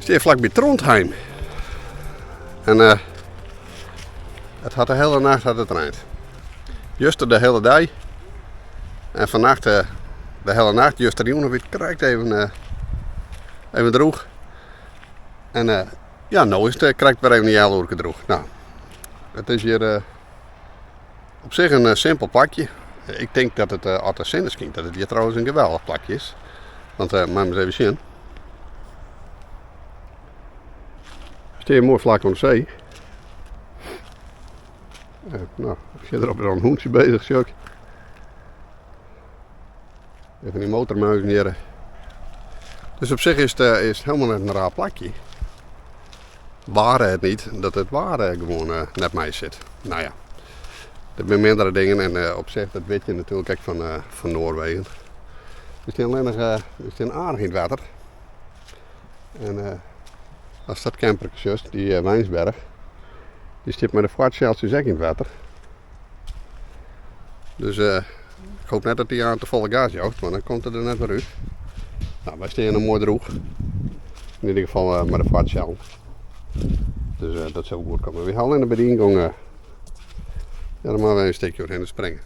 steer vlakbij Trondheim. En het had de hele nacht het regend. Juist de hele dag. En vannacht de hele nacht, juist de jongen weer krijgt even droog. En ja, nou is het krijgt weer even een heel uur droog. Nou, het is hier op zich een simpel plakje. Ik denk dat het altijd zin is, dat het hier trouwens een geweldig plakje is. Want maar eens even zien. Steer mooi vlak aan de zee. Nou, ik zit er op een hoentje bezig, zie ik. Even die motormuizen hier. Dus op zich is het helemaal net een raar plakje. Waren het niet dat het ware gewoon net mij zit. Nou ja, er zijn meerdere dingen en op zich dat weet je natuurlijk ook van Noorwegen. We staan alleen nog aardig in het water. En als dat campertje is, die Wijnsberg, die zit met de vaartzeiltjes ook in het water. Dus ik hoop net dat hij aan te volle gas joogt, maar dan komt het er net weer uit. Nou, wij staan er mooi droog. In ieder geval met de vaartzeil. Dus dat zou goed komen. We gaan in de bediening. Ja, dan maar weer een stukje doorheen springen.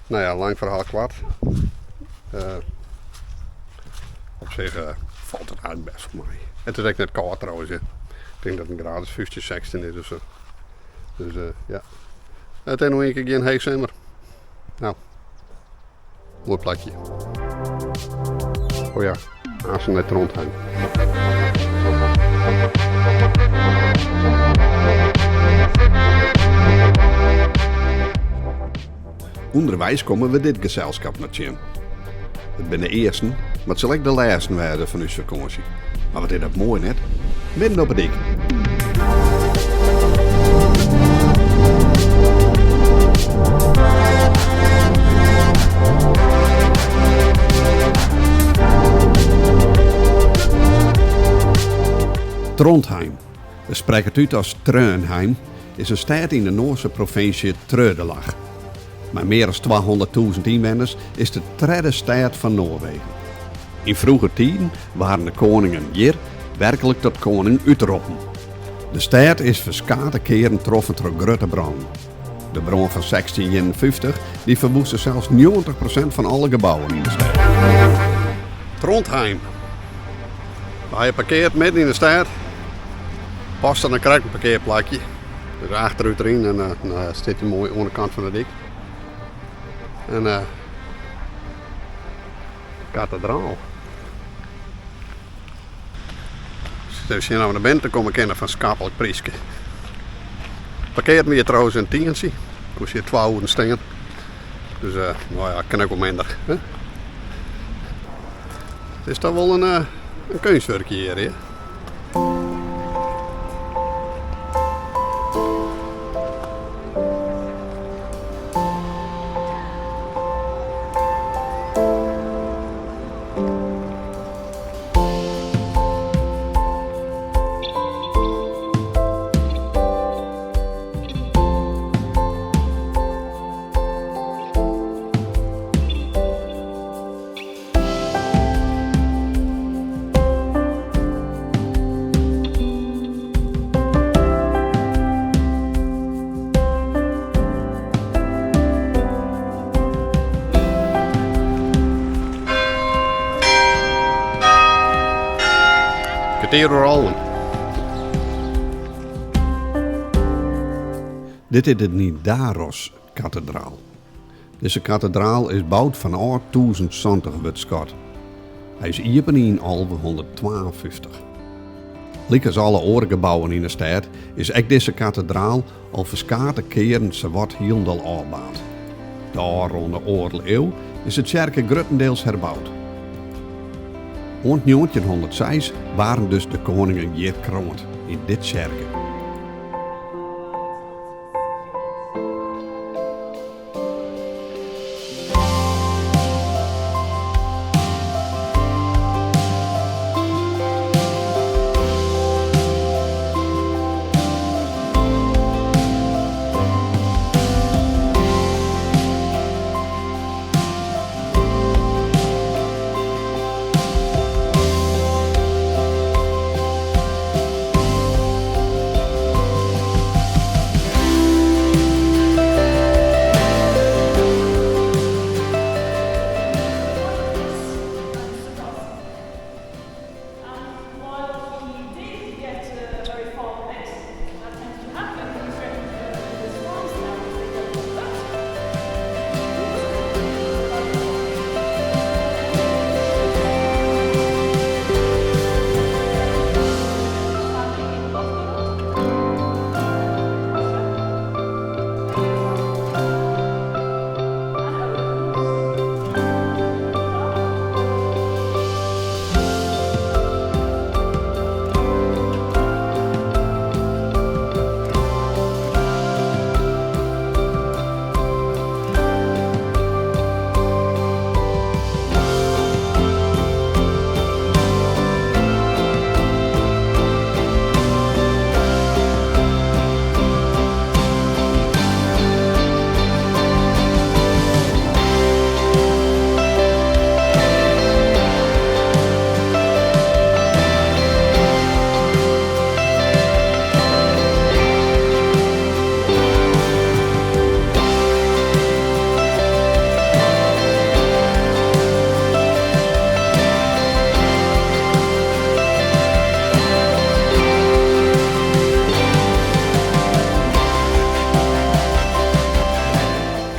Nou ja, lang verhaal kwart. Op zich valt het uit best voor mij. Het is echt net koud trouwens. Hè. Ik denk dat het een graad is 15, 16 is of zo. Dus ja. Het is nog een keer geen heet zomer. Nou, mooi plakje. Oh ja, Assen net Trondheim. Onderwijs komen we dit gezelschap naar zien. Het ben de eerste, maar het zal ook de laatste werden van uw vakantie. Maar wat is dat mooi net? Midden op het dik. Trondheim, we spreken het uit als Trondheim, is een stad in de Noorse provincie Trøndelag. Met meer dan 200.000 inwoners is de derde stad van Noorwegen. In vroege tijden waren de koningen hier werkelijk tot koning uitgeroepen. De stad is verschillende keren getroffen door grote branden. De brand van 1651 die verwoestte zelfs 90% van alle gebouwen in de stad. Trondheim. Waar je parkeert midden in de stad, past dan een krijg een parkeerplakje. Dus achteruit erin en dan staat hij mooi aan de kant van de dik. En kathedraal. Als je nou naar bent, dan kom ik kennen van Skapelijk Prieske. Parkeert me hier trouwens in Tiensie. Ik kost hier 12 uur staan. Dus nou ja, kan ook wel minder. Hè? Het is toch wel een kunstwerkje hier, hè? Dit is de Nidaros-kathedraal. Deze kathedraal is gebouwd van 1070 Wutskot. Hij is open in 1152. Like als alle andere gebouwen in de stad is ook deze kathedraal al verschillende keren zowat helemaal opgebouwd. Daar rond de oorlog eeuw is het kerk grotendeels herbouwd. Rond 1906 waren dus de koningen hier gekroond in dit kerk.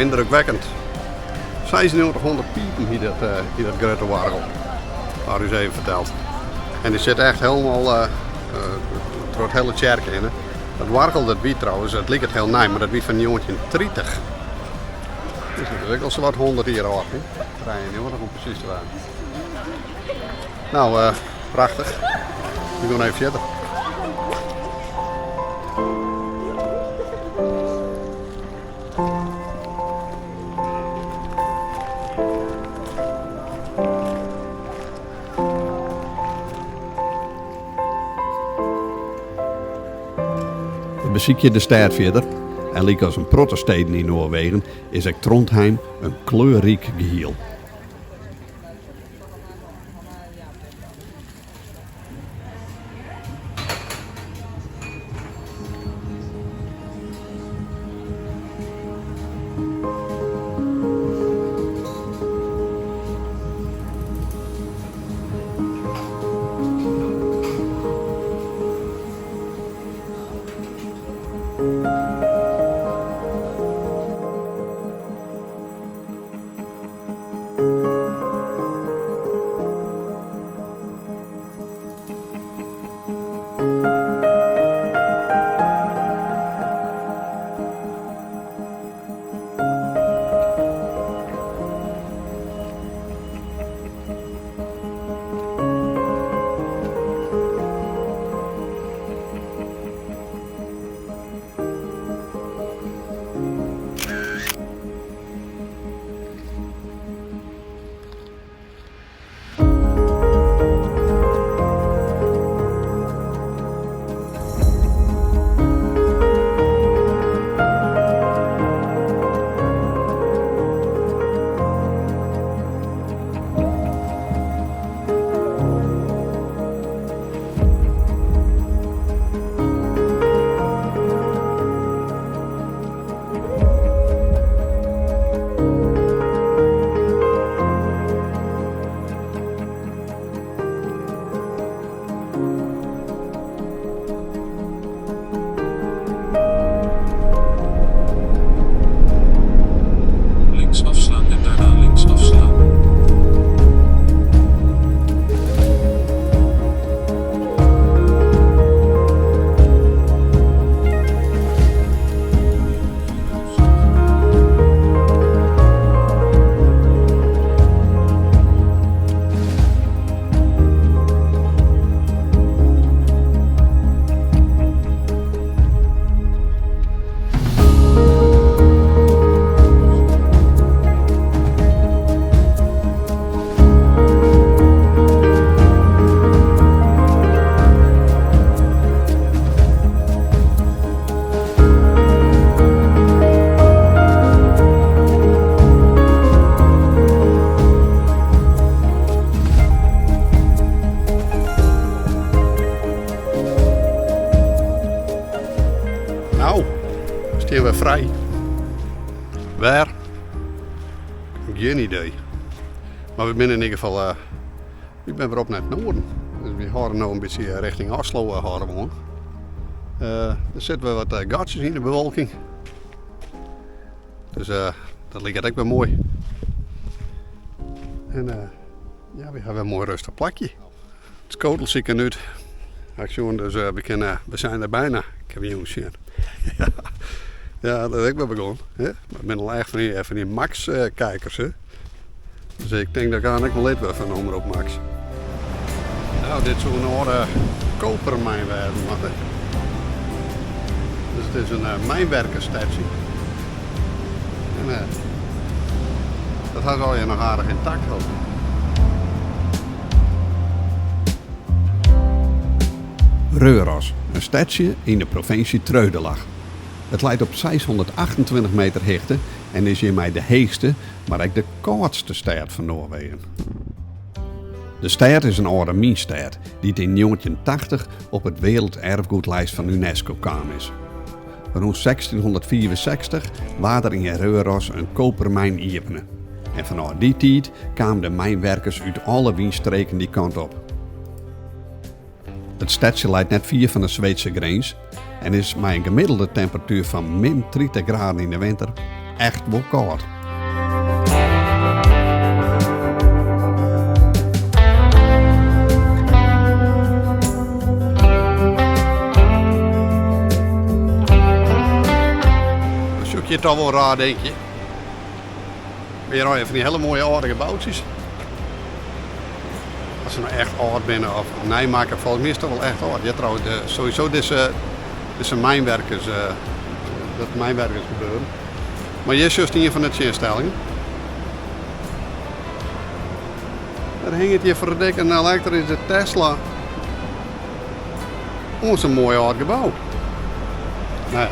indrukwekkend. 9600 piepen hier dat grote wargel. Had u eens even verteld. En die zit echt helemaal door het hele kerk in. Hè. Dat wargel dat wie trouwens, het lijkt het heel nij, maar dat wie van 1930. Dus dat is ook al zo wat 100 jaar oud. Rijden, wat om precies te waren. Nou, prachtig. We gaan even verder. We bezoeken de stad verder. En lijkt als een protesteden in Noorwegen is ook Trondheim een kleurrijk geheel. Staan we vrij. Waar? Geen idee. Maar we zijn in ieder geval ik ben weer op naar het noorden. Dus we houden nu een beetje richting Oslo houden we. Er zitten we wat gatjes in de bewolking. Dus dat lijkt echt wel mooi. En ja, we hebben een mooi rustig plekje. Het schotel zie ik er nu uit. Dus we zijn er bijna. Ik heb jongens zien. Ja, dat heb ik wel begonnen. Hè? Maar ik ben al echt van die Max-kijkers. Dus ik denk dat ik aan ik wel lid ben van Omroep Max. Nou, dit is zo'n oude kopermijnwerk. Dus het is een mijnwerkersstatie. En dat had al je nog aardig intact houden. Røros, een stadje in de provincie Trøndelag. Het lijkt op 628 meter hoogte en is hiermee de heegste, maar ook de kortste stad van Noorwegen. De stad is een oude mijnstad die in 1980 op het werelderfgoedlijst van UNESCO kwam is. Rond 1664 was er in Røros een kopermijn openen. En vanaf die tijd kwamen de mijnwerkers uit alle windstreken die kant op. Het stadje lijkt net 4 van de Zweedse grens en is met een gemiddelde temperatuur van min 30 graden in de winter echt wel koud. Dan zoek je toch wel raar, denk je. Weer al van die hele mooie oude gebouwtjes. Als ze nou echt oud binnen of Nijmaker volgens mij is toch wel echt oud. Ja trouwens, sowieso deze mijnwerkers, dat mijnwerkers gebeuren. Maar je is juist een van de instellingen. Daar hing het hier voor de dik een elektrische Tesla. Ons een mooi oud gebouw. Nou ja.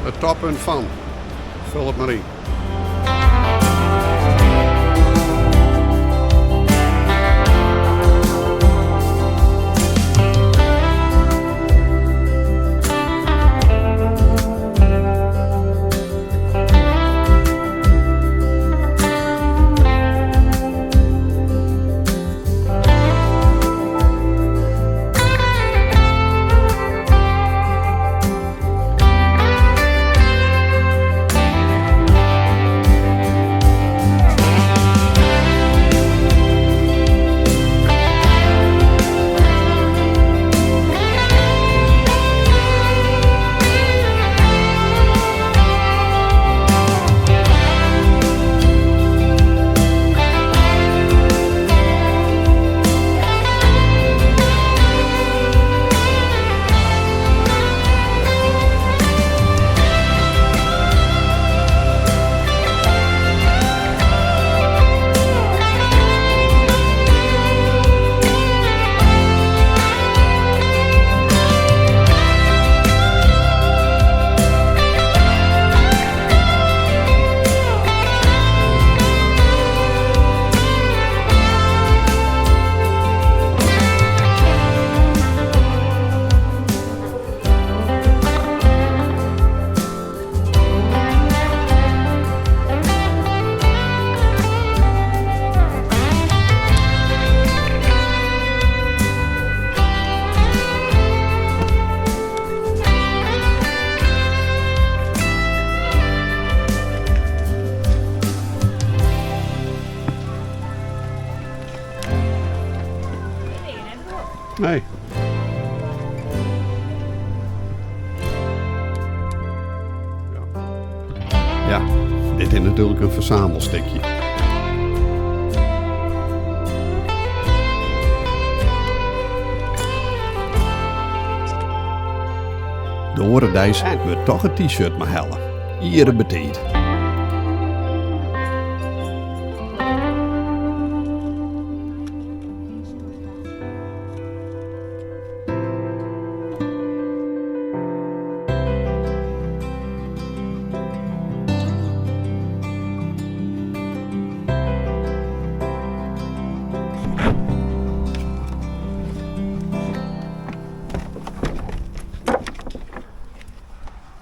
Het toppunt van. Vul het maar in. Nee. Ja, dit is natuurlijk een verzamelstukje. De Orendeis wordt toch een t-shirt maar hellen. Iedere betijd.